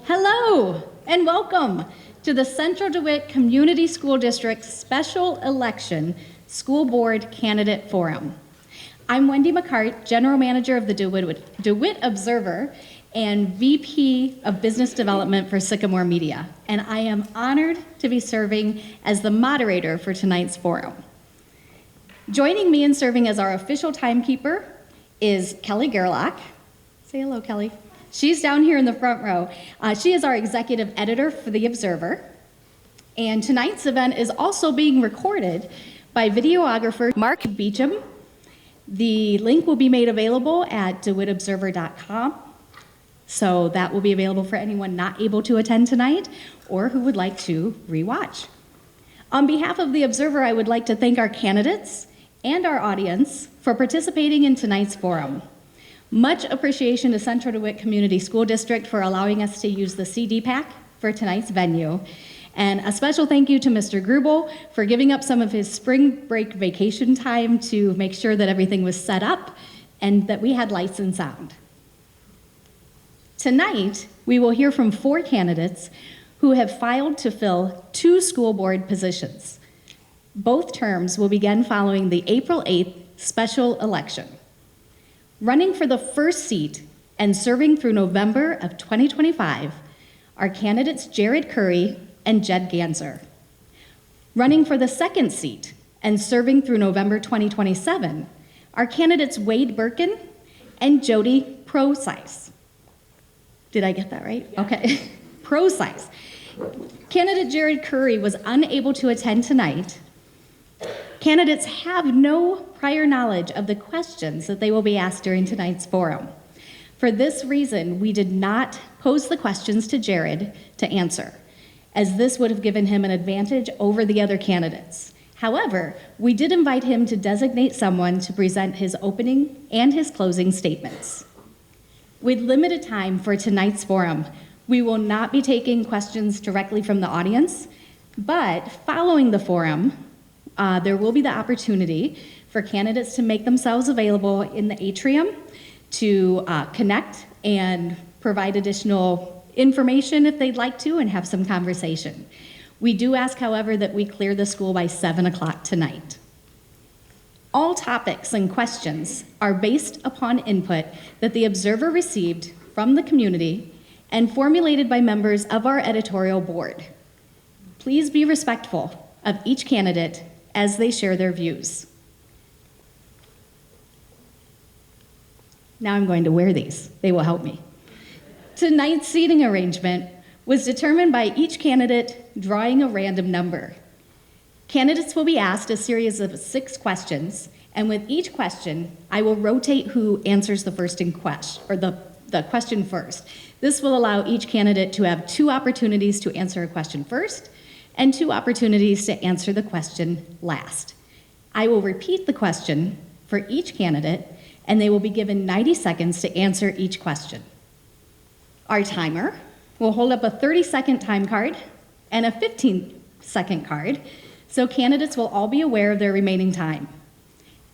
Hello and welcome to the Central DeWitt Community School District Special Election School Board Candidate Forum. I'm Wendy McCart, General Manager of the DeWitt Observer and VP of Business Development for Sycamore Media, and I am honored to be serving as the moderator for tonight's forum. Joining me in serving as our official timekeeper is Kelly Gerlach. Say hello, Kelly. She's down here in the front row. She is our executive editor for The Observer. And tonight's event is also being recorded by videographer Mark Beecham. The link will be made available at DeWittObserver.com. So that will be available for anyone not able to attend tonight or who would like to rewatch. On behalf of The Observer, I would like to thank our candidates and our audience for participating in tonight's forum. Much appreciation to Central DeWitt Community School District for allowing us to use the CD pack for tonight's venue. And a special thank you to Mr. Grubel for giving up some of his spring break vacation time to make sure that everything was set up and that we had lights and sound. Tonight, we will hear from 4 candidates who have filed to fill 2 school board positions. Both terms will begin following the April 8th special election. Running for the first seat and serving through November of 2025 are candidates Jared Curry and Jed Ganser. Running for the second seat and serving through November 2027 are candidates Wade Birkin and Jody Prosize. Did I get that right? Yeah. Okay. Prosize. Candidate Jared Curry was unable to attend tonight. Candidates have no prior knowledge of the questions that they will be asked during tonight's forum. For this reason, we did not pose the questions to Jared to answer, as this would have given him an advantage over the other candidates. However, we did invite him to designate someone to present his opening and his closing statements. With limited time for tonight's forum, we will not be taking questions directly from the audience, but following the forum, there will be the opportunity for candidates to make themselves available in the atrium to connect and provide additional information if they'd like to and have some conversation. We do ask, however, that we clear the school by 7 o'clock tonight. All topics and questions are based upon input that the Observer received from the community and formulated by members of our editorial board. Please be respectful of each candidate as they share their views. Now I'm going to wear these. They will help me. Tonight's seating arrangement was determined by each candidate drawing a random number. Candidates will be asked a series of 6 questions, and with each question, I will rotate who answers the question first. This will allow each candidate to have 2 opportunities to answer a question first, and 2 opportunities to answer the question last. I will repeat the question for each candidate, and they will be given 90 seconds to answer each question. Our timer will hold up a 30-second time card and a 15-second card, so candidates will all be aware of their remaining time.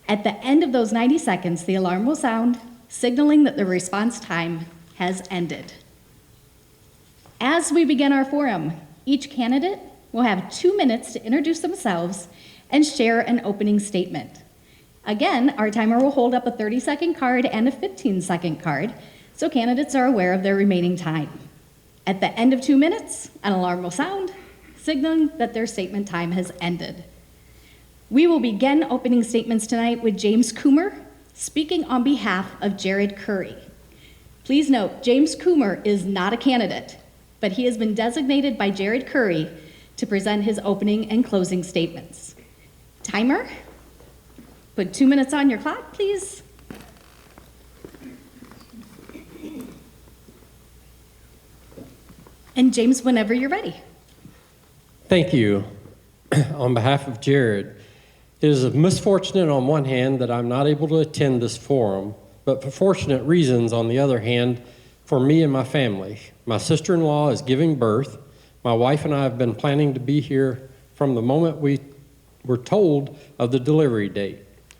At the end of those 90 seconds, the alarm will sound, signaling that the response time has ended. As we begin our forum, each candidate will have 2 minutes to introduce themselves and share an opening statement. Again, our timer will hold up a 30-second card and a 15-second card, so candidates are aware of their remaining time. At the end of 2 minutes, an alarm will sound, signaling that their statement time has ended. We will begin opening statements tonight with James Coomer speaking on behalf of Jared Curry. Please note, James Coomer is not a candidate, but he has been designated by Jared Curry to present his opening and closing statements. Timer, put 2 minutes on your clock, please. And James, whenever you're ready. Thank you. On behalf of Jared, it is misfortunate on one hand that I'm not able to attend this forum, but for fortunate reasons on the other hand, for me and my family. My sister-in-law is giving birth. My wife and I have been planning to be here from the moment we were told of the delivery date.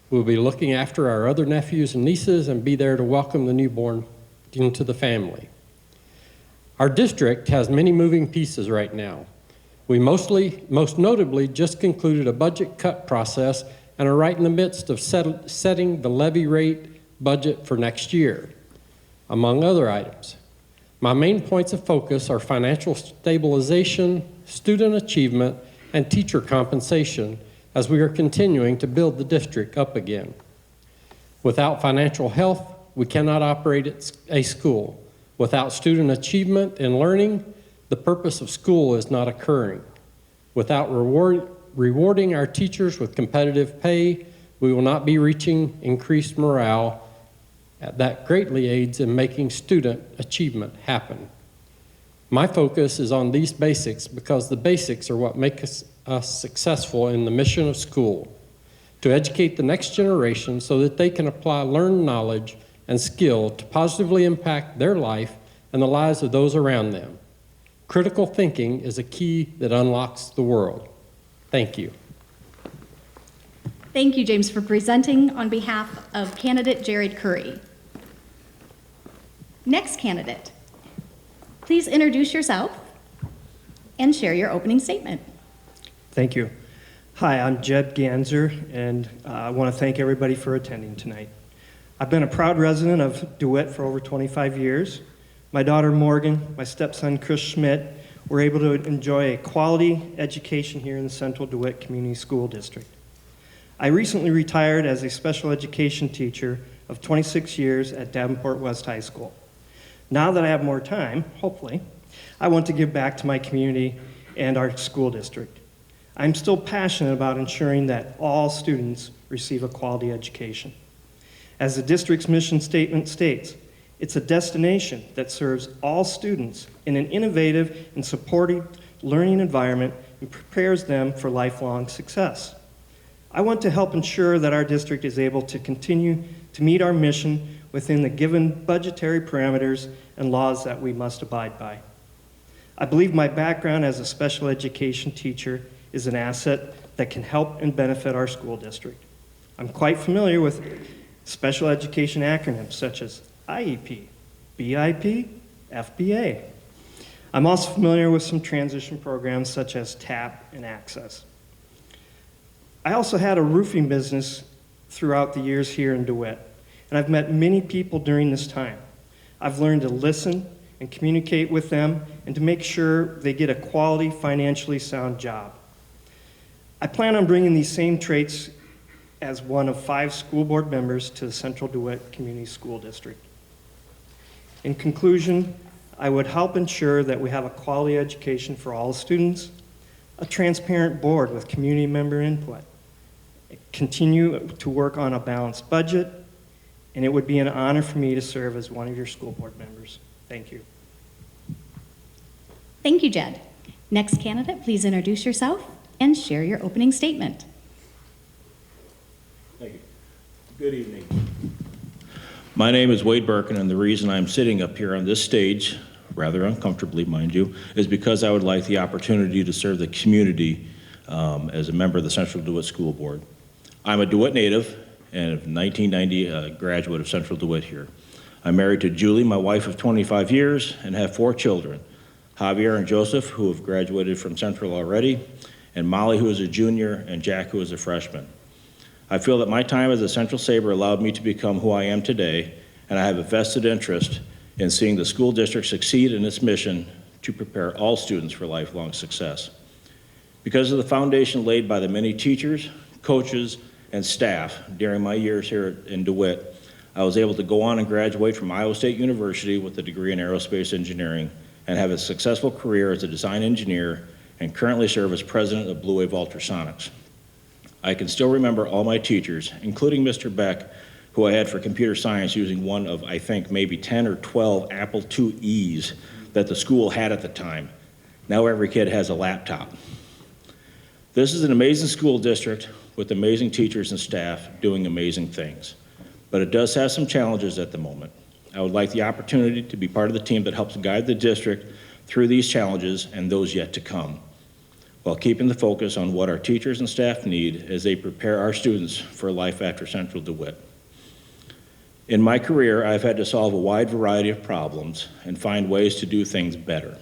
We'll be looking after our other nephews and nieces and be there to welcome the newborn into the family. Our district has many moving pieces right now. We most notably just concluded a budget cut process and are right in the midst of setting the levy rate budget for next year, among other items. My main points of focus are financial stabilization, student achievement, and teacher compensation as we are continuing to build the district up again. Without financial health, we cannot operate a school. Without student achievement and learning, the purpose of school is not occurring. Without rewarding our teachers with competitive pay, we will not be reaching increased morale that greatly aids in making student achievement happen. My focus is on these basics because the basics are what make us successful in the mission of school, to educate the next generation so that they can apply learned knowledge and skill to positively impact their life and the lives of those around them. Critical thinking is a key that unlocks the world. Thank you. Thank you, James, for presenting on behalf of candidate Jared Curry. Next candidate, please introduce yourself and share your opening statement. Thank you. Hi, I'm Jed Ganser, and I want to thank everybody for attending tonight. I've been a proud resident of DeWitt for over 25 years. My daughter Morgan, my stepson Chris Schmidt, were able to enjoy a quality education here in the Central DeWitt Community School District. I recently retired as a special education teacher of 26 years at Davenport West High School. Now that I have more time, hopefully, I want to give back to my community and our school district. I'm still passionate about ensuring that all students receive a quality education. As the district's mission statement states, it's a destination that serves all students in an innovative and supportive learning environment and prepares them for lifelong success. I want to help ensure that our district is able to continue to meet our mission within the given budgetary parameters and laws that we must abide by. I believe my background as a special education teacher is an asset that can help and benefit our school district. I'm quite familiar with special education acronyms such as IEP, BIP, FBA. I'm also familiar with some transition programs such as TAP and Access. I also had a roofing business throughout the years here in DeWitt, and I've met many people during this time. I've learned to listen and communicate with them and to make sure they get a quality, financially sound job. I plan on bringing these same traits as one of 5 school board members to the Central DeWitt Community School District. In conclusion, I would help ensure that we have a quality education for all students, a transparent board with community member input, continue to work on a balanced budget, and it would be an honor for me to serve as one of your school board members. Thank you. Thank you, Jed. Next candidate, please introduce yourself and share your opening statement. Thank you. Good evening. My name is Wade Birkin, and the reason I'm sitting up here on this stage, rather uncomfortably, mind you, is because I would like the opportunity to serve the community as a member of the Central DeWitt School Board. I'm a DeWitt native and of 1990 a graduate of Central DeWitt here. I'm married to Julie, my wife of 25 years, and have 4 children, Javier and Joseph, who have graduated from Central already, and Molly, who is a junior, and Jack, who is a freshman. I feel that my time as a Central Sabre allowed me to become who I am today, and I have a vested interest in seeing the school district succeed in its mission to prepare all students for lifelong success. Because of the foundation laid by the many teachers, coaches, and staff during my years here in DeWitt, I was able to go on and graduate from Iowa State University with a degree in aerospace engineering and have a successful career as a design engineer and currently serve as president of Blue Wave Ultrasonics. I can still remember all my teachers, including Mr. Beck, who I had for computer science using one of, I think, maybe 10 or 12 Apple IIe's that the school had at the time. Now every kid has a laptop. This is an amazing school district with amazing teachers and staff doing amazing things. But it does have some challenges at the moment. I would like the opportunity to be part of the team that helps guide the district through these challenges and those yet to come, while keeping the focus on what our teachers and staff need as they prepare our students for life after Central DeWitt. In my career, I've had to solve a wide variety of problems and find ways to do things better.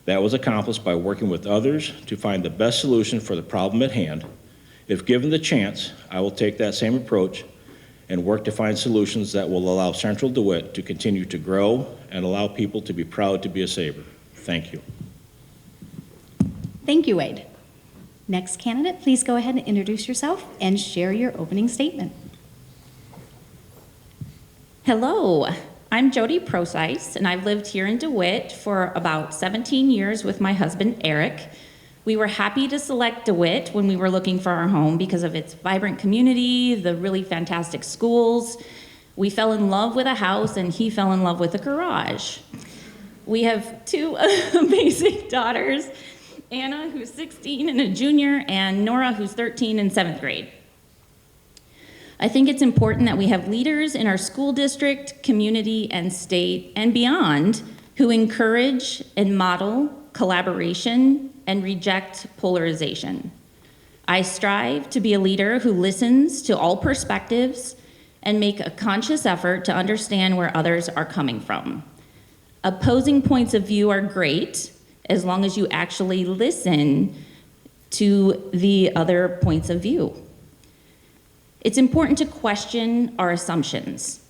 That was accomplished by working with others to find the best solution for the problem at hand. If given the chance, I will take that same approach and work to find solutions that will allow Central DeWitt to continue to grow and allow people to be proud to be a Sabre. Thank you. Thank you, Wade. Next candidate, please go ahead and introduce yourself and share your opening statement. Hello, I'm Jody Procyse, and I've lived here in DeWitt for about 17 years with my husband, Eric. We were happy to select DeWitt when we were looking for our home because of its vibrant community, the really fantastic schools. We fell in love with a house, and he fell in love with a garage. We have two amazing daughters, Anna, who's 16 and a junior, and Nora, who's 13 in 7th grade. I think it's important that we have leaders in our school district, community, and state, and beyond, who encourage and model collaboration and reject polarization. I strive to be a leader who listens to all perspectives and make a conscious effort to understand where others are coming from. Opposing points of view are great as long as you actually listen to the other points of view. It's important to question our assumptions.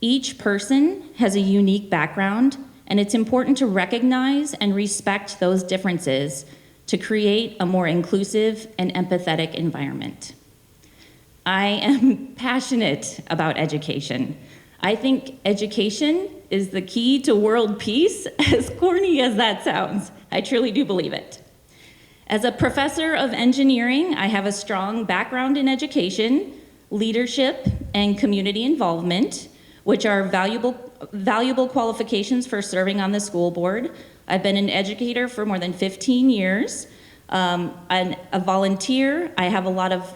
Each person has a unique background, and it's important to recognize and respect those differences to create a more inclusive and empathetic environment. I am passionate about education. I think education is the key to world peace, as corny as that sounds. I truly do believe it. As a professor of engineering, I have a strong background in education, leadership, and community involvement, which are valuable qualifications for serving on the school board. I've been an educator for more than 15 years. I'm a volunteer. I have a lot of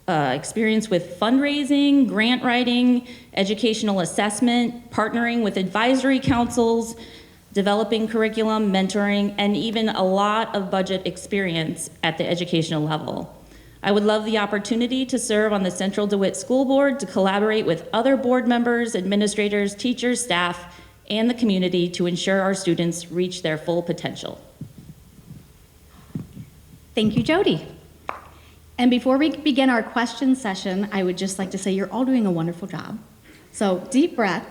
experience with fundraising, grant writing, educational assessment, partnering with advisory councils, developing curriculum, mentoring, and even a lot of budget experience at the educational level. I would love the opportunity to serve on the Central DeWitt School Board, to collaborate with other board members, administrators, teachers, staff, and the community to ensure our students reach their full potential. Thank you, Jody. And before we begin our question session, I would just like to say you're all doing a wonderful job. So deep breath.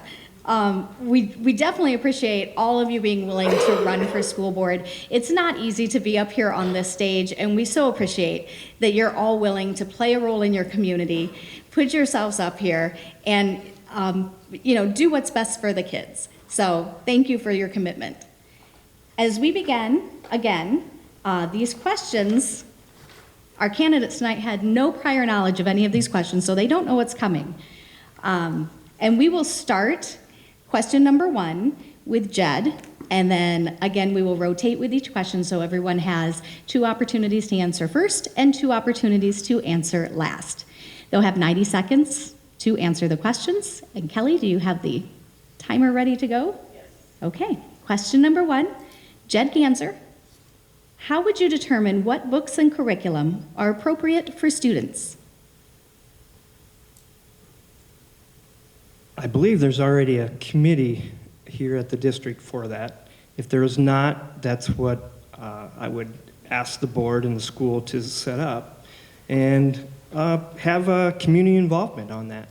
We definitely appreciate all of you being willing to run for school board. It's not easy to be up here on this stage, and we so appreciate that you're all willing to play a role in your community, put yourselves up here, and do what's best for the kids. So thank you for your commitment. As we begin, again, these questions, our candidates tonight had no prior knowledge of any of these questions, so they don't know what's coming. And we will start question number 1 with Jed, and then again we will rotate with each question so everyone has 2 opportunities to answer first and 2 opportunities to answer last. They'll have 90 seconds to answer the questions. And Kelly, do you have the timer ready to go? Yes. Okay, question number 1, Jed Ganser. How would you determine what books and curriculum are appropriate for students? I believe there's already a committee here at the district for that. If there is not, that's what I would ask the board and the school to set up and have a community involvement on that.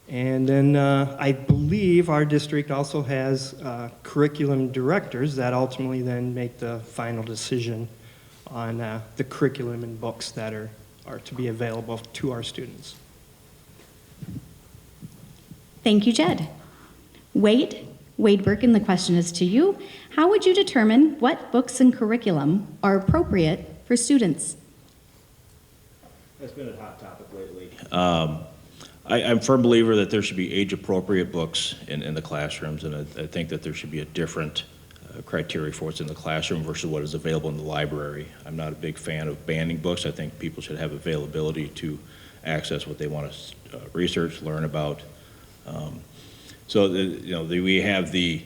And then I believe our district also has curriculum directors that ultimately then make the final decision on the curriculum and books that are to be available to our students. Thank you, Jed. Wade Birkin, the question is to you. How would you determine what books and curriculum are appropriate for students? That's been a hot topic lately. I'm a firm believer that there should be age-appropriate books in the classrooms, and I think that there should be a different criteria for what's in the classroom versus what is available in the library. I'm not a big fan of banning books. I think people should have availability to access what they want to research, learn about. We have the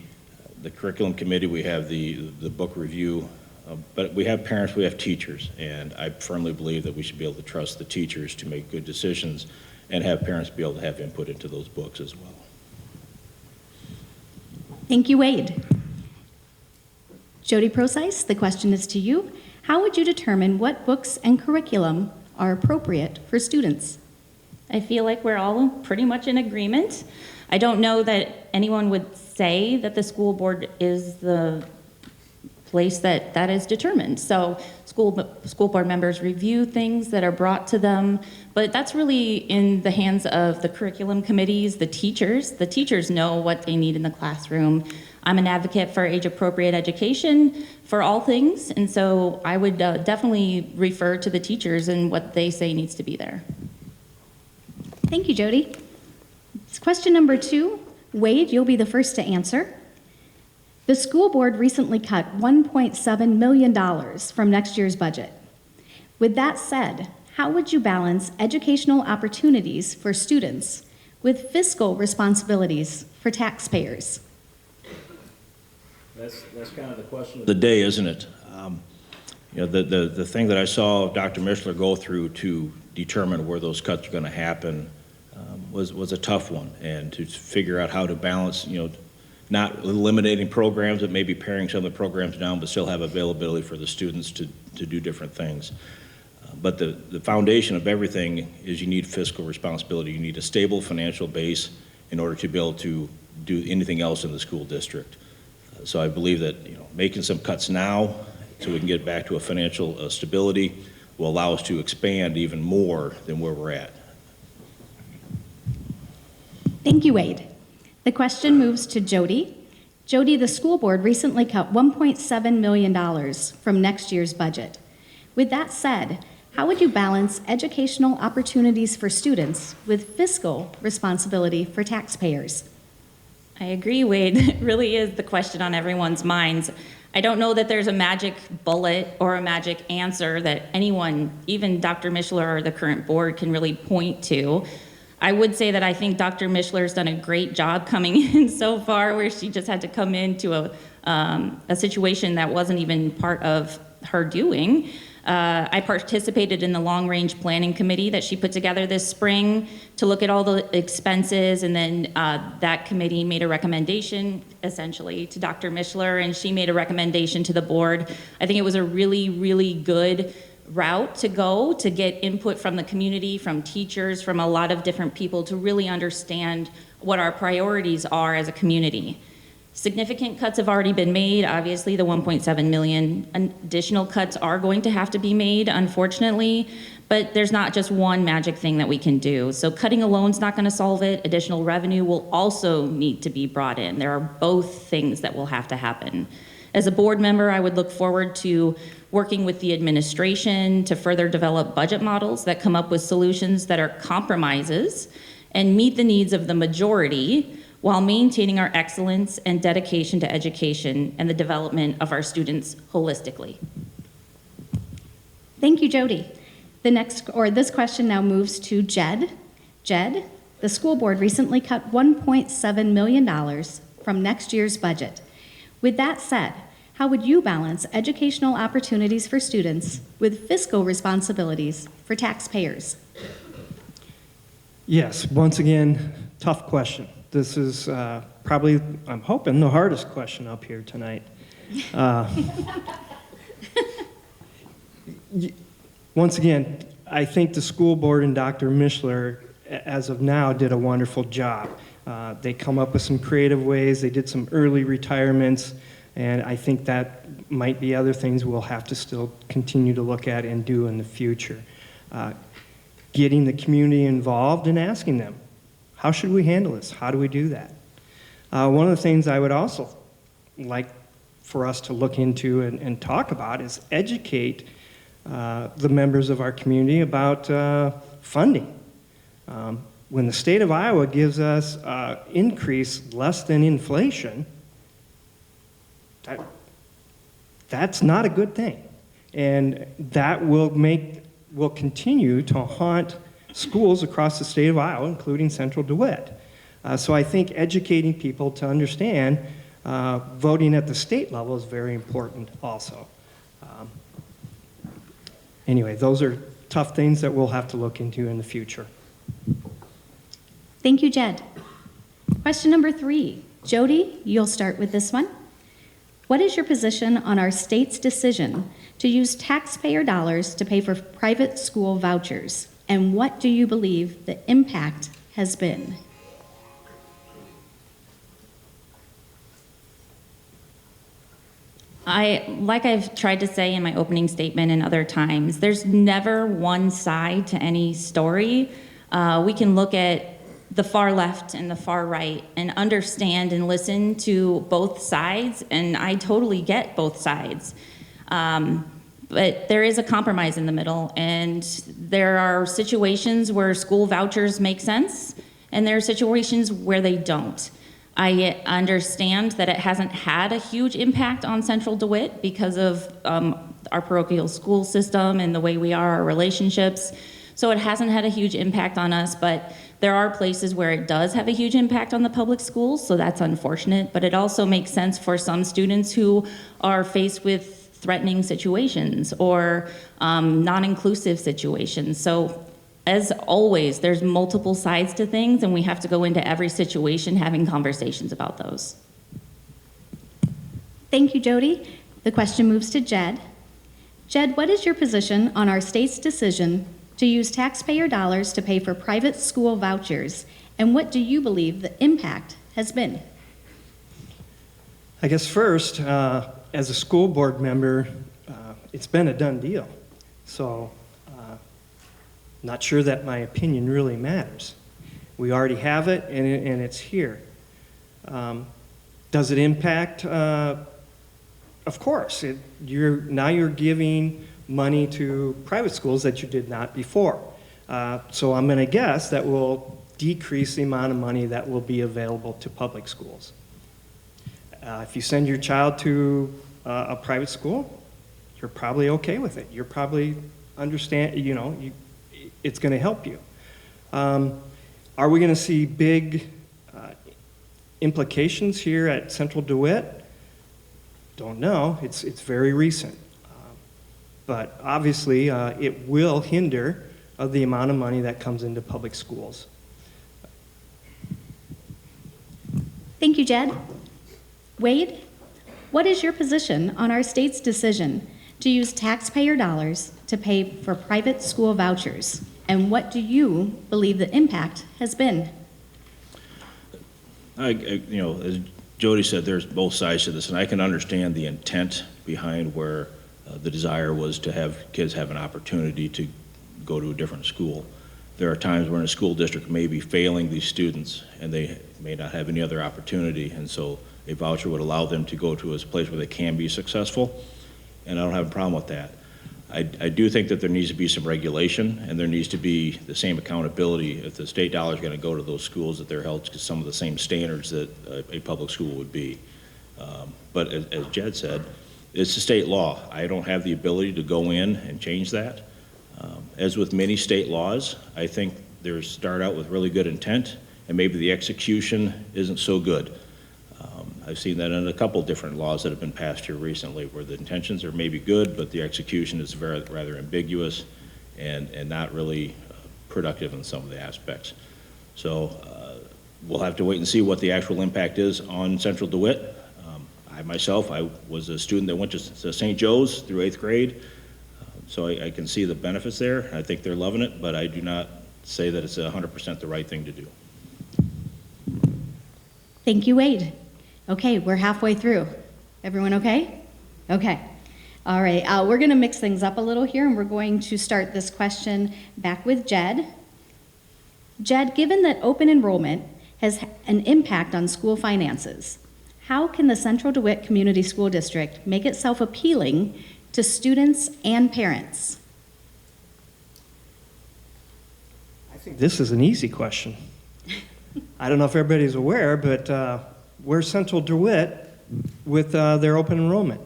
curriculum committee, we have the book review, but we have parents, we have teachers, and I firmly believe that we should be able to trust the teachers to make good decisions and have parents be able to have input into those books as well. Thank you, Wade. Jody Procyse, the question is to you. How would you determine what books and curriculum are appropriate for students? I feel like we're all pretty much in agreement. I don't know that anyone would say that the school board is the place that is determined. So school board members review things that are brought to them, but that's really in the hands of the curriculum committees, the teachers. The teachers know what they need in the classroom. I'm an advocate for age-appropriate education for all things, and so I would definitely refer to the teachers and what they say needs to be there. Thank you, Jody. Question number 2. Wade, you'll be the first to answer. The school board recently cut $1.7 million from next year's budget. With that said, how would you balance educational opportunities for students with fiscal responsibilities for taxpayers? That's kind of the question of the day, isn't it? You know, the thing that I saw Dr. Mishler go through to determine where those cuts are going to happen was a tough one, and to figure out how to balance, you know, not eliminating programs, but maybe paring some of the programs down, but still have availability for the students to do different things. But the foundation of everything is you need fiscal responsibility. You need a stable financial base in order to be able to do anything else in the school district. So I believe that, you know, making some cuts now so we can get back to a financial stability will allow us to expand even more than where we're at. Thank you, Wade. The question moves to Jody. Jody, the school board recently cut $1.7 million from next year's budget. With that said, how would you balance educational opportunities for students with fiscal responsibility for taxpayers? I agree, Wade. It really is the question on everyone's minds. I don't know that there's a magic bullet or a magic answer that anyone, even Dr. Mishler or the current board, can really point to. I would say that I think Dr. Mishler's done a great job coming in so far, where she just had to come into a situation that wasn't even part of her doing. I participated in the long-range planning committee that she put together this spring to look at all the expenses, and then that committee made a recommendation, essentially, to Dr. Mishler, and she made a recommendation to the board. I think it was a really, really good route to go to get input from the community, from teachers, from a lot of different people to really understand what our priorities are as a community. Significant cuts have already been made. Obviously, the 1.7 million additional cuts are going to have to be made, unfortunately, but there's not just one magic thing that we can do. So cutting alone is not going to solve it. Additional revenue will also need to be brought in. There are both things that will have to happen. As a board member, I would look forward to working with the administration to further develop budget models that come up with solutions that are compromises and meet the needs of the majority while maintaining our excellence and dedication to education and the development of our students holistically. Thank you, Jody. This question now moves to Jed. Jed, the school board recently cut $1.7 million from next year's budget. With that said, how would you balance educational opportunities for students with fiscal responsibilities for taxpayers? Yes, once again, tough question. This is probably, I'm hoping, the hardest question up here tonight. Once again, I think the school board and Dr. Mishler, as of now, did a wonderful job. They come up with some creative ways. They did some early retirements, and I think that might be other things we'll have to still continue to look at and do in the future. Getting the community involved and asking them, how should we handle this? How do we do that? One of the things I would also like for us to look into and talk about is educate the members of our community about funding. When the state of Iowa gives us increase less than inflation, that's not a good thing. And that will continue to haunt schools across the state of Iowa, including Central DeWitt. So I think educating people to understand voting at the state level is very important also. Anyway, those are tough things that we'll have to look into in the future. Thank you, Jed. Question number 3. Jody, you'll start with this one. What is your position on our state's decision to use taxpayer dollars to pay for private school vouchers? And what do you believe the impact has been? Like I've tried to say in my opening statement and other times, there's never one side to any story. We can look at the far left and the far right and understand and listen to both sides, and I totally get both sides. But there is a compromise in the middle, and there are situations where school vouchers make sense, and there are situations where they don't. I understand that it hasn't had a huge impact on Central DeWitt because of our parochial school system and the way we are, our relationships. So it hasn't had a huge impact on us, but there are places where it does have a huge impact on the public schools, so that's unfortunate. But it also makes sense for some students who are faced with threatening situations or non-inclusive situations. So as always, there's multiple sides to things, and we have to go into every situation having conversations about those. Thank you, Jody. The question moves to Jed. Jed, what is your position on our state's decision to use taxpayer dollars to pay for private school vouchers, and what do you believe the impact has been? I guess first, as a school board member, it's been a done deal. So, not sure that my opinion really matters. We already have it, and it's here. Does it impact? Of course. Now you're giving money to private schools that you did not before. So I'm going to guess that will decrease the amount of money that will be available to public schools. If you send your child to a private school, you're probably okay with it. You're probably understand, it's going to help you. Are we going to see big implications here at Central DeWitt? Don't know. It's very recent. But obviously, it will hinder the amount of money that comes into public schools. Thank you, Jed. Wade, what is your position on our state's decision to use taxpayer dollars to pay for private school vouchers? And what do you believe the impact has been? As Jody said, there's both sides to this, and I can understand the intent behind where the desire was to have kids have an opportunity to go to a different school. There are times when a school district may be failing these students, and they may not have any other opportunity, and so a voucher would allow them to go to a place where they can be successful, and I don't have a problem with that. I do think that there needs to be some regulation, and there needs to be the same accountability. If the state dollar is going to go to those schools, that they're held to some of the same standards that a public school would be. But as Jed said, it's a state law. I don't have the ability to go in and change that. As with many state laws, I think they start out with really good intent, and maybe the execution isn't so good. I've seen that in a couple different laws that have been passed here recently, where the intentions are maybe good, but the execution is rather ambiguous and not really productive in some of the aspects. So we'll have to wait and see what the actual impact is on Central DeWitt. I was a student that went to St. Joe's through 8th grade, so I can see the benefits there. I think they're loving it, but I do not say that it's 100% the right thing to do. Thank you, Wade. Okay, we're halfway through. Everyone okay? Okay. All right, we're going to mix things up a little here, and we're going to start this question back with Jed. Jed, given that open enrollment has an impact on school finances, how can the Central DeWitt Community School District make itself appealing to students and parents? I think this is an easy question. I don't know if everybody's aware, but where's Central DeWitt with their open enrollment?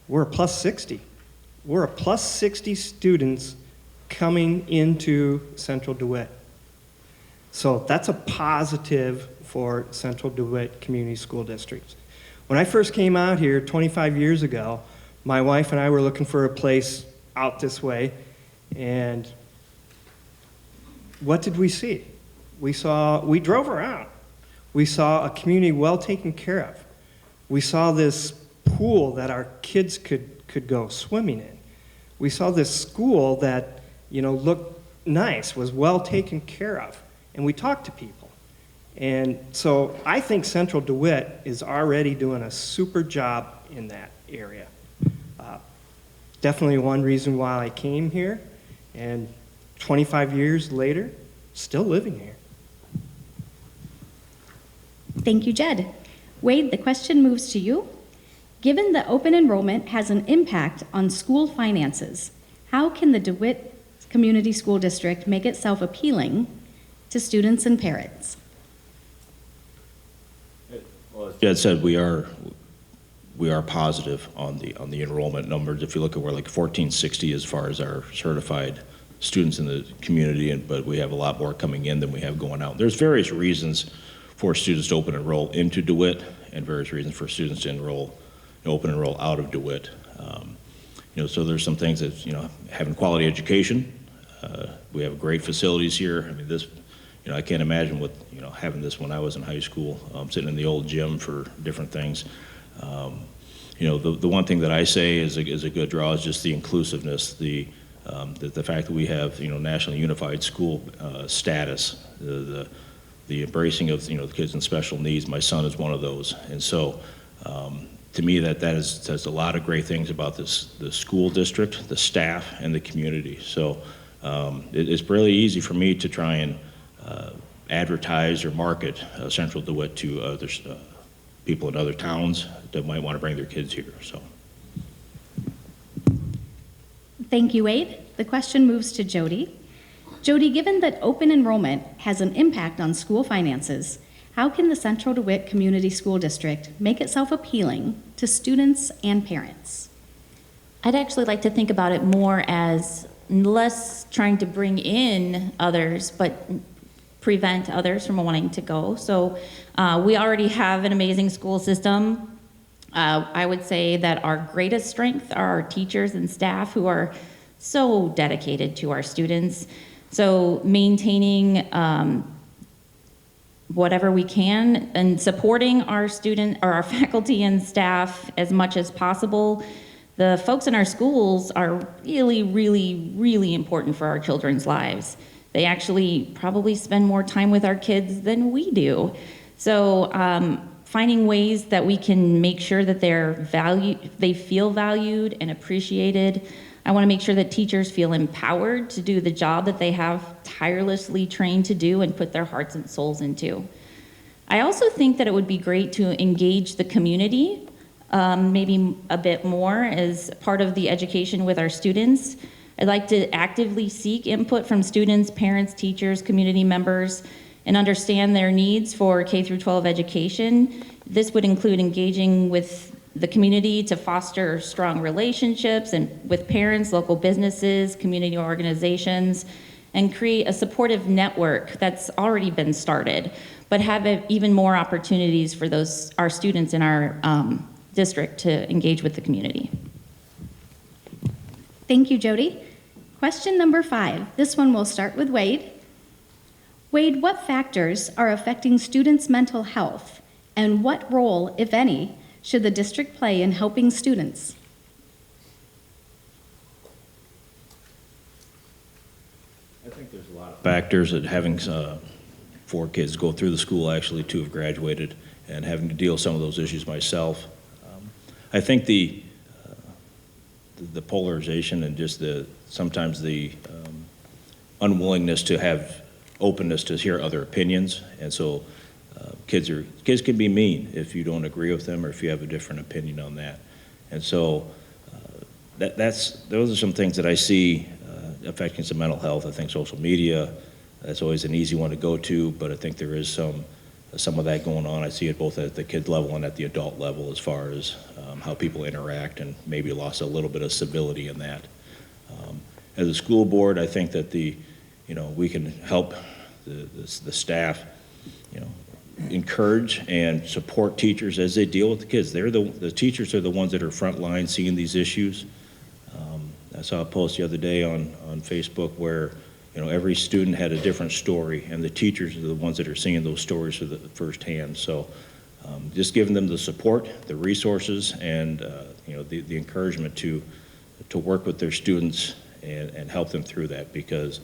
We're a plus 60. We're a plus 60 students coming into Central DeWitt. So that's a positive for Central DeWitt Community School District. When I first came out here 25 years ago, my wife and I were looking for a place out this way, and what did we see? We drove around. We saw a community well taken care of. We saw this pool that our kids could go swimming in. We saw this school that, looked nice, was well taken care of. And we talked to people. And so I think Central DeWitt is already doing a super job in that area. Definitely one reason why I came here, and 25 years later, still living here. Thank you, Jed. Wade, the question moves to you. Given that open enrollment has an impact on school finances, how can the DeWitt Community School District make itself appealing to students and parents? Well, as Jed said, we are positive on the enrollment numbers. If you look at, we're like 1460 as far as our certified students in the community, but we have a lot more coming in than we have going out. There's various reasons for students to open enroll into DeWitt, and various reasons for students to open enroll out of DeWitt. So there's some things that, having quality education. We have great facilities here. I mean, this, I can't imagine what, having this when I was in high school, sitting in the old gym for different things. The one thing that I say is a good draw is just the inclusiveness, the fact that we have, nationally unified school status, the embracing of, the kids in special needs. My son is one of those. And so, to me, that says a lot of great things about the school district, the staff, and the community. So it's really easy for me to try and advertise or market Central DeWitt to other people in other towns that might want to bring their kids here. So. Thank you, Wade. The question moves to Jody. Jody, given that open enrollment has an impact on school finances, how can the Central DeWitt Community School District make itself appealing to students and parents? I'd actually like to think about it more as less trying to bring in others, but prevent others from wanting to go. So we already have an amazing school system. I would say that our greatest strength are our teachers and staff who are so dedicated to our students. So maintaining whatever we can and supporting our student or our faculty and staff as much as possible. The folks in our schools are really, really, really important for our children's lives. They actually probably spend more time with our kids than we do. So finding ways that we can make sure that they feel valued and appreciated. I want to make sure that teachers feel empowered to do the job that they have tirelessly trained to do and put their hearts and souls into. I also think that it would be great to engage the community maybe a bit more as part of the education with our students. I'd like to actively seek input from students, parents, teachers, community members, and understand their needs for K-12 education. This would include engaging with the community to foster strong relationships and with parents, local businesses, community organizations, and create a supportive network that's already been started, but have even more opportunities for our students in our district to engage with the community. Thank you, Jody. Question number 5. This one will start with Wade. Wade, what factors are affecting students' mental health, and what role, if any, should the district play in helping students? I think there's a lot of factors that having 4 kids go through the school, actually 2 have graduated, and having to deal with some of those issues myself. I think the polarization and just sometimes the unwillingness to have openness to hear other opinions, and so kids can be mean if you don't agree with them or if you have a different opinion on that, and so those are some things that I see affecting some mental health. I think social media, that's always an easy one to go to, but I think there is some of that going on. I see it both at the kid level and at the adult level as far as how people interact, and maybe lost a little bit of civility in that. As a school board, I think that we can help the staff, encourage and support teachers as they deal with the kids. The teachers are the ones that are front line seeing these issues. I saw a post the other day on Facebook where every student had a different story, and the teachers are the ones that are seeing those stories for the firsthand. So just giving them the support, the resources, and the encouragement to work with their students and help them through that, because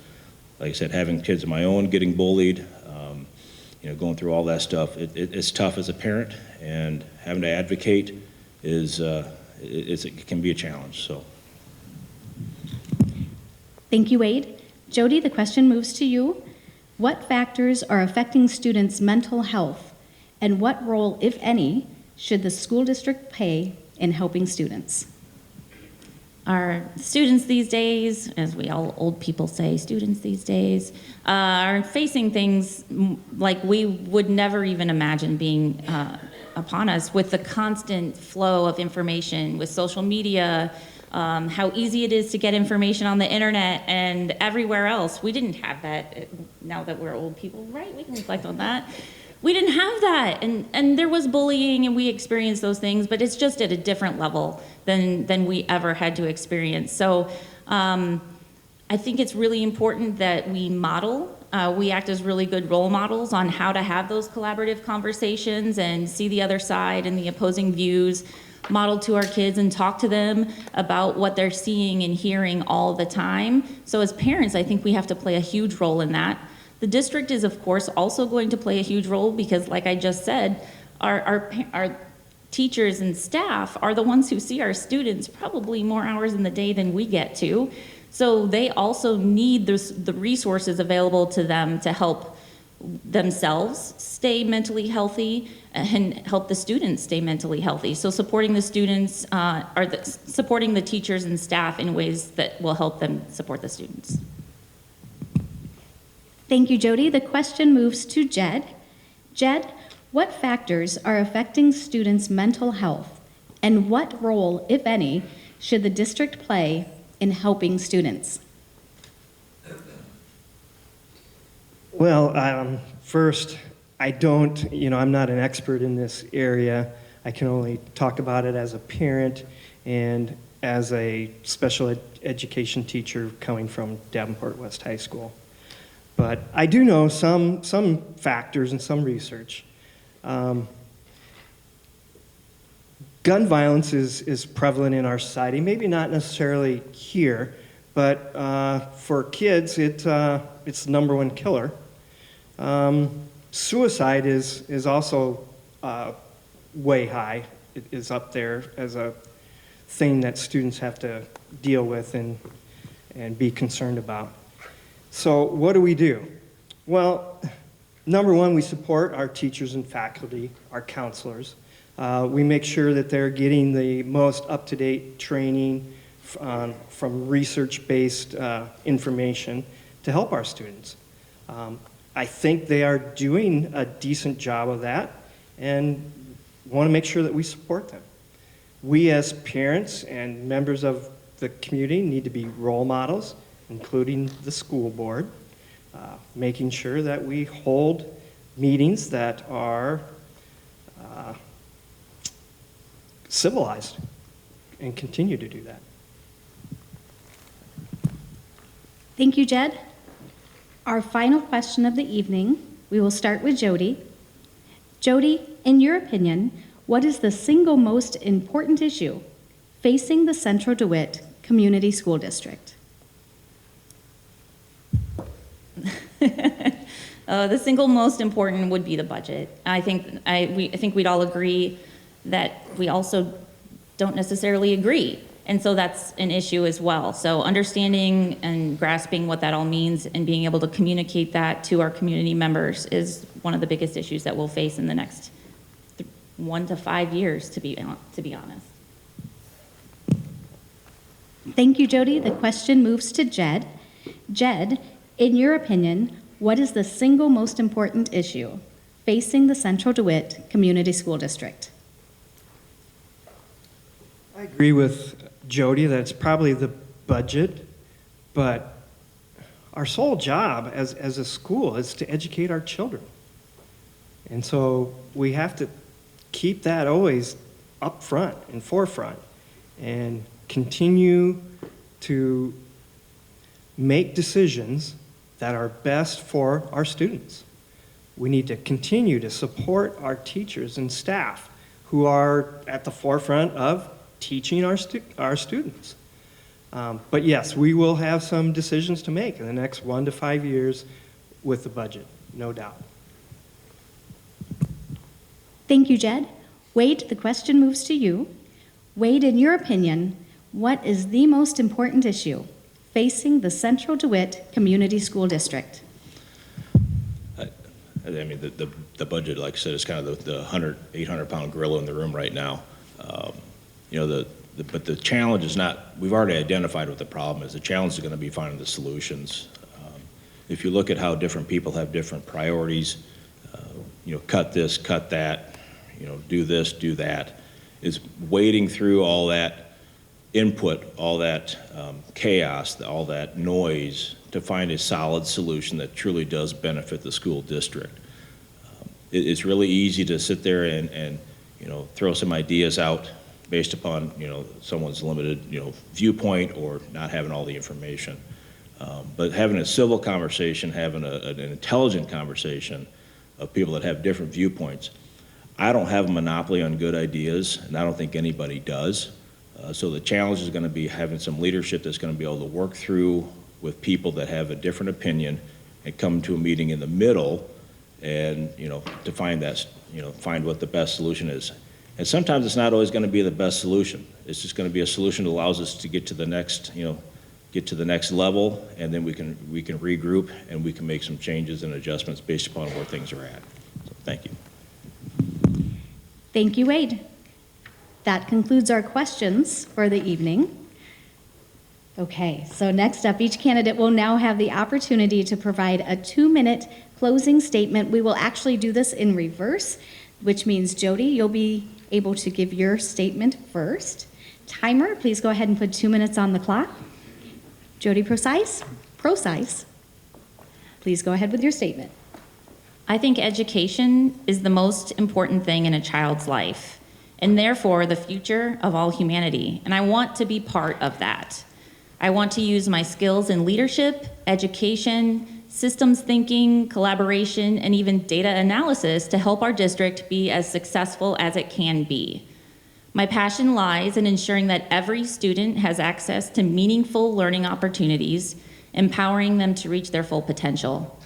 like I said, having kids of my own, getting bullied, going through all that stuff, it's tough as a parent, and having to advocate it can be a challenge. So. Thank you, Wade. Jody, the question moves to you. What factors are affecting students' mental health, and what role, if any, should the school district play in helping students? Our students these days, as we all old people say, students these days, are facing things like we would never even imagine being upon us, with the constant flow of information, with social media, how easy it is to get information on the internet and everywhere else. We didn't have that now that we're old people, right? We can reflect on that. We didn't have that, and there was bullying, and we experienced those things, but it's just at a different level than we ever had to experience. So I think it's really important that we model, we act as really good role models on how to have those collaborative conversations and see the other side and the opposing views, model to our kids and talk to them about what they're seeing and hearing all the time. So as parents, I think we have to play a huge role in that. The district is, of course, also going to play a huge role because, like I just said, our teachers and staff are the ones who see our students probably more hours in the day than we get to. So they also need the resources available to them to help themselves stay mentally healthy and help the students stay mentally healthy. So supporting the students, supporting the teachers and staff in ways that will help them support the students. Thank you, Jody. The question moves to Jed. Jed, what factors are affecting students' mental health, and what role, if any, should the district play in helping students? Well, first, I'm not an expert in this area. I can only talk about it as a parent and as a special education teacher coming from Davenport West High School. But I do know some factors and some research. Gun violence is prevalent in our society, maybe not necessarily here, but for kids, it's the number one killer. Suicide is also way high. It is up there as a thing that students have to deal with and be concerned about. So what do? Well, number one, we support our teachers and faculty, our counselors. We make sure that they're getting the most up-to-date training from research-based information to help our students. I think they are doing a decent job of that and want to make sure that we support them. We as parents and members of the community need to be role models, including the school board, making sure that we hold meetings that are civilized and continue to do that. Thank you, Jed. Our final question of the evening, we will start with Jody. Jody, in your opinion, what is the single most important issue facing the Central DeWitt Community School District? The single most important would be the budget. I think we'd all agree that we also don't necessarily agree, and so that's an issue as well. So understanding and grasping what that all means and being able to communicate that to our community members is one of the biggest issues that we'll face in the next 1 to 5 years, to be honest. Thank you, Jody. The question moves to Jed. Jed, in your opinion, what is the single most important issue facing the Central DeWitt Community School District? I agree with Jody that it's probably the budget, but our sole job as a school is to educate our children. And so we have to keep that always up front and forefront and continue to make decisions that are best for our students. We need to continue to support our teachers and staff who are at the forefront of teaching our students. But yes, we will have some decisions to make in the next 1 to 5 years with the budget, no doubt. Thank you, Jed. Wade, the question moves to you. Wade, in your opinion, what is the most important issue facing the Central DeWitt Community School District? I mean, the budget, like I said, is kind of the 800-pound gorilla in the room right now. You know, but the challenge is not, we've already identified what the problem is. The challenge is going to be finding the solutions. If you look at how different people have different priorities, you know, cut this, cut that, you know, do this, do that, is wading through all that input, all that chaos, all that noise to find a solid solution that truly does benefit the school district. It's really easy to sit there and you know, throw some ideas out based upon, you know, someone's limited, you know, viewpoint or not having all the information. But having a civil conversation, having an intelligent conversation of people that have different viewpoints. I don't have a monopoly on good ideas, and I don't think anybody does. So the challenge is going to be having some leadership that's going to be able to work through with people that have a different opinion and come to a meeting in the middle and, you know, to find that, you know, find what the best solution is. And sometimes it's not always going to be the best solution. It's just going to be a solution that allows us to get to the next, you know, get to the next level, and then we can regroup and we can make some changes and adjustments based upon where things are at. So, thank you. Thank you, Wade. That concludes our questions for the evening. Okay, so next up, each candidate will now have the opportunity to provide a 2-minute closing statement. We will actually do this in reverse, which means, Jody, you'll be able to give your statement first. Timer, please go ahead and put 2 minutes on the clock. Jody Procise, please go ahead with your statement. I think education is the most important thing in a child's life, and therefore the future of all humanity, and I want to be part of that. I want to use my skills in leadership, education, systems thinking, collaboration, and even data analysis to help our district be as successful as it can be. My passion lies in ensuring that every student has access to meaningful learning opportunities, empowering them to reach their full potential.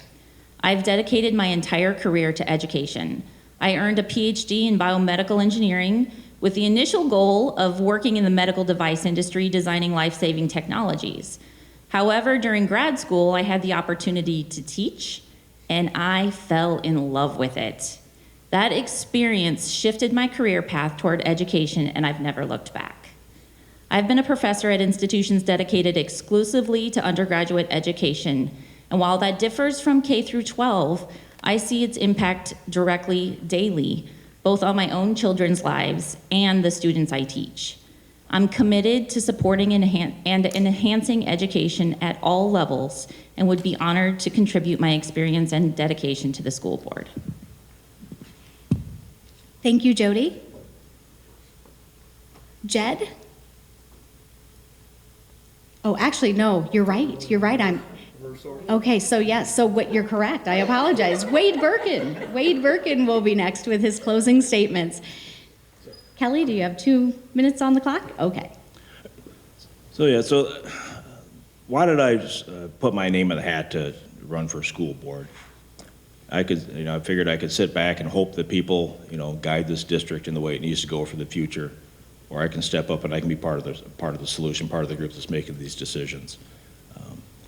I've dedicated my entire career to education. I earned a PhD in biomedical engineering with the initial goal of working in the medical device industry designing life-saving technologies. However, during grad school, I had the opportunity to teach, and I fell in love with it. That experience shifted my career path toward education, and I've never looked back. I've been a professor at institutions dedicated exclusively to undergraduate education, and while that differs from K through 12, I see its impact directly daily, both on my own children's lives and the students I teach. I'm committed to supporting and enhancing education at all levels and would be honored to contribute my experience and dedication to the school board. Thank you, Jody. Jed? Oh, actually, no, you're right. You're right. Okay, so yes, so what, you're correct. I apologize. Wade Birkin will be next with his closing statements. Kelly, do you have 2 minutes on the clock? Okay. So why did I put my name in the hat to run for school board? I figured I could sit back and hope that people, you know, guide this district in the way it needs to go for the future, or I can step up and I can be part of the solution, part of the group that's making these decisions.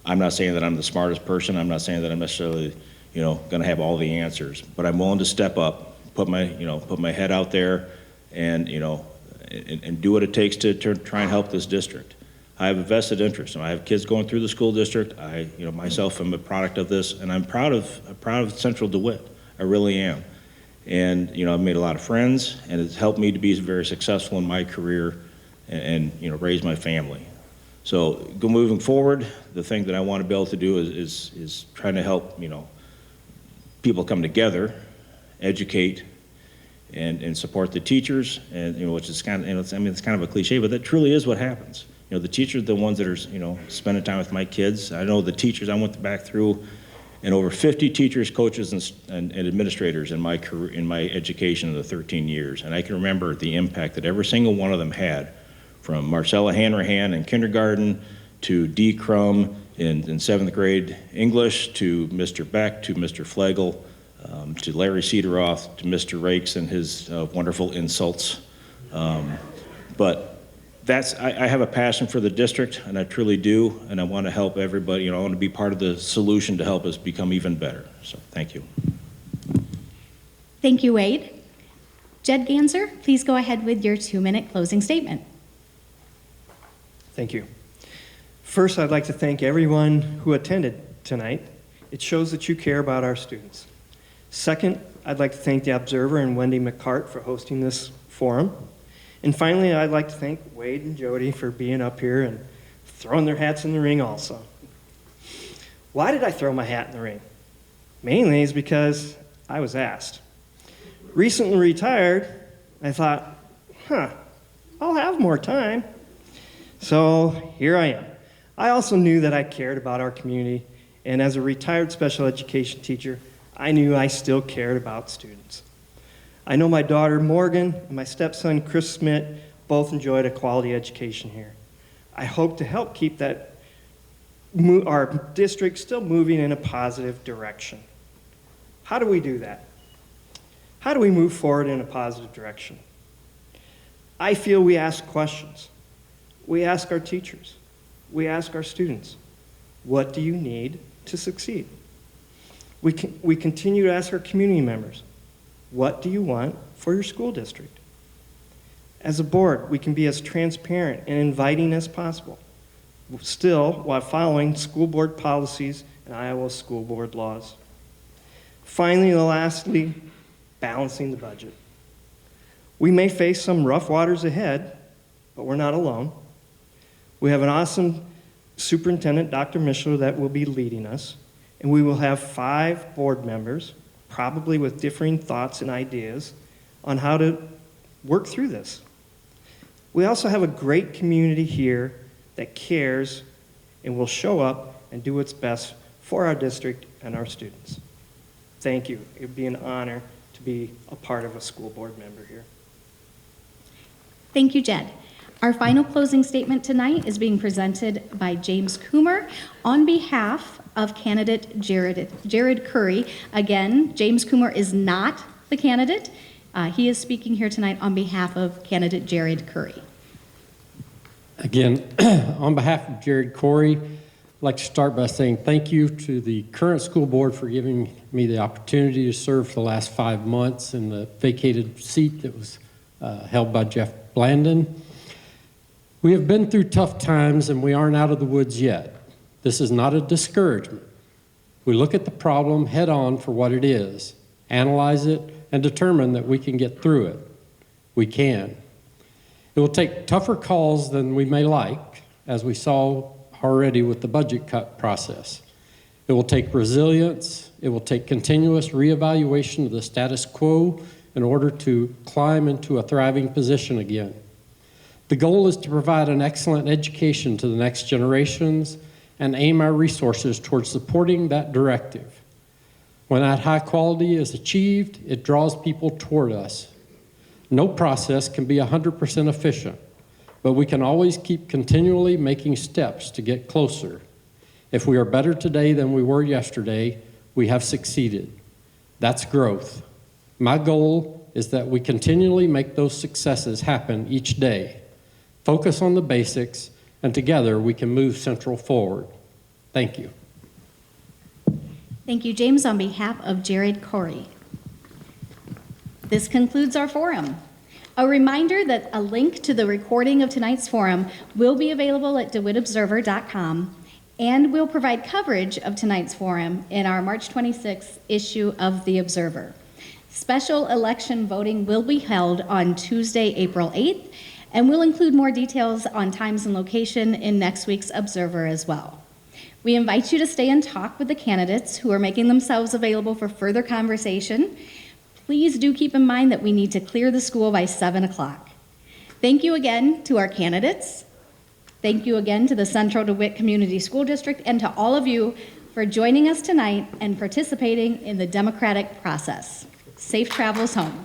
I'm not saying that I'm the smartest person. I'm not saying that I'm necessarily, you know, going to have all the answers, but I'm willing to step up, put my head out there, and, you know, and do what it takes to try and help this district. I have a vested interest. I have kids going through the school district. I, you know, myself am a product of this, and I'm proud of Central DeWitt. I really am. And, you know, I've made a lot of friends, and it's helped me to be very successful in my career and you know, raise my family. So moving forward, the thing that I want to be able to do is trying to help, you know, people come together, educate, and support the teachers, and, you know, which is kind of, you know, it's kind of a cliche, but that truly is what happens. the teachers are the ones that are, spending time with my kids. I know the teachers, I went back through, and over 50 teachers, coaches, and administrators in my career, in my education in the 13 years. And I can remember the impact that every single one of them had, from Marcella Hanrahan in kindergarten to Dee Crum in 7th grade English, to Mr. Beck, to Mr. Flegel, to Larry Cederoth, to Mr. Rakes and his wonderful insults. But I have a passion for the district, and I truly do, and I want to help everybody. I want to be part of the solution to help us become even better. So thank you. Thank you, Wade. Jed Ganser, please go ahead with your 2-minute closing statement. Thank you. First, I'd like to thank everyone who attended tonight. It shows that you care about our students. Second, I'd like to thank the Observer and Wendy McCart for hosting this forum. And finally, I'd like to thank Wade and Jody for being up here and throwing their hats in the ring also. Why did I throw my hat in the ring? Mainly is because I was asked. Recently retired, I thought, I'll have more time. So here I am. I also knew that I cared about our community, and as a retired special education teacher, I knew I still cared about students. I know my daughter Morgan and my stepson Chris Smith both enjoyed a quality education here. I hope to help keep our district still moving in a positive direction. How do we do that? How do we move forward in a positive direction? I feel we ask questions. We ask our teachers. We ask our students, what do you need to succeed? We continue to ask our community members, what do you want for your school district? As a board, we can be as transparent and inviting as possible, still while following school board policies and Iowa school board laws. Finally, and lastly, balancing the budget. We may face some rough waters ahead, but we're not alone. We have an awesome superintendent, Dr. Mishler, that will be leading us, and we will have 5 board members, probably with differing thoughts and ideas on how to work through this. We also have a great community here that cares and will show up and do its best for our district and our students. Thank you. It would be an honor to be a part of a school board member here. Thank you, Jed. Our final closing statement tonight is being presented by James Coomer on behalf of candidate Jared Curry. Again, James Coomer is not the candidate. He is speaking here tonight on behalf of candidate Jared Curry. Again, on behalf of Jared Corey, I'd like to start by saying thank you to the current school board for giving me the opportunity to serve for the last 5 months in the vacated seat that was held by Jeff Blandon. We have been through tough times and we aren't out of the woods yet. This is not a discouragement. We look at the problem head on for what it is, analyze it, and determine that we can get through it. We can. It will take tougher calls than we may like, as we saw already with the budget cut process. It will take resilience. It will take continuous reevaluation of the status quo in order to climb into a thriving position again. The goal is to provide an excellent education to the next generations and aim our resources towards supporting that directive. When that high quality is achieved, it draws people toward us. No process can be 100% efficient, but we can always keep continually making steps to get closer. If we are better today than we were yesterday, we have succeeded. That's growth. My goal is that we continually make those successes happen each day. Focus on the basics, and together we can move Central forward. Thank you. Thank you, James, on behalf of Jared Corey. This concludes our forum. A reminder that a link to the recording of tonight's forum will be available at DeWittObserver.com, and we'll provide coverage of tonight's forum in our March 26th issue of The Observer. Special election voting will be held on Tuesday, April 8th, and we'll include more details on times and location in next week's Observer as well. We invite you to stay and talk with the candidates who are making themselves available for further conversation. Please do keep in mind that we need to clear the school by 7 o'clock. Thank you again to our candidates, Thank you again to the Central DeWitt Community School District and to all of you for joining us tonight and participating in the democratic process. Safe travels home.